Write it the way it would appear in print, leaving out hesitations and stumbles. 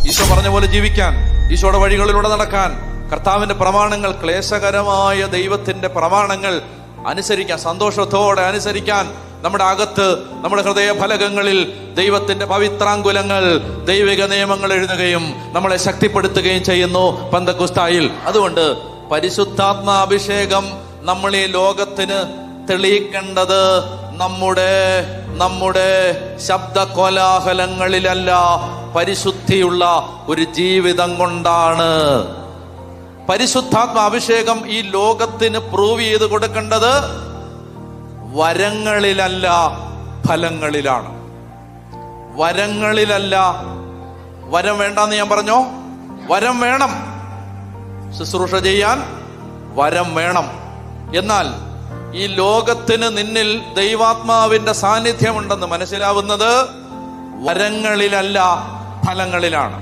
ഈശോ പറഞ്ഞ പോലെ ജീവിക്കാൻ, ഈശോയുടെ വഴികളിലൂടെ നടക്കാൻ, കർത്താവിന്റെ പ്രമാണങ്ങൾ, ക്ലേശകരമായ ദൈവത്തിന്റെ പ്രമാണങ്ങൾ അനുസരിക്കാൻ, സന്തോഷത്തോടെ അനുസരിക്കാൻ നമ്മുടെ അകത്ത്, നമ്മുടെ ഹൃദയ ഫലകങ്ങളിൽ ദൈവത്തിന്റെ പവിത്രാങ്കുലങ്ങൾ, ദൈവിക നിയമങ്ങൾ എഴുതുകയും നമ്മളെ ശക്തിപ്പെടുത്തുകയും ചെയ്യുന്നു പെന്തക്കോസ്തായിൽ. അതുകൊണ്ട് പരിശുദ്ധാത്മാഭിഷേകം നമ്മൾ ഈ ലോകത്തിന് തെളിയിക്കേണ്ടത് നമ്മുടെ ശബ്ദ കോലാഹലങ്ങളിലല്ല, പരിശുദ്ധിയുള്ള ഒരു ജീവിതം കൊണ്ടാണ്. പരിശുദ്ധാത്മാഭിഷേകം ഈ ലോകത്തിന് പ്രൂവ് ചെയ്ത് കൊടുക്കേണ്ടത് വരങ്ങളിലല്ല, ഫലങ്ങളിലാണ്. വരങ്ങളിലല്ല. വരം വേണ്ടെന്ന് ഞാൻ പറഞ്ഞോ? വരം വേണം. ശുശ്രൂഷ ചെയ്യാൻ വരം വേണം. എന്നാൽ ഈ ലോകത്തിന് നിന്നിൽ ദൈവാത്മാവിന്റെ സാന്നിധ്യമുണ്ടെന്ന് മനസ്സിലാവുന്നത് വരങ്ങളിലല്ല, ഫലങ്ങളിലാണ്.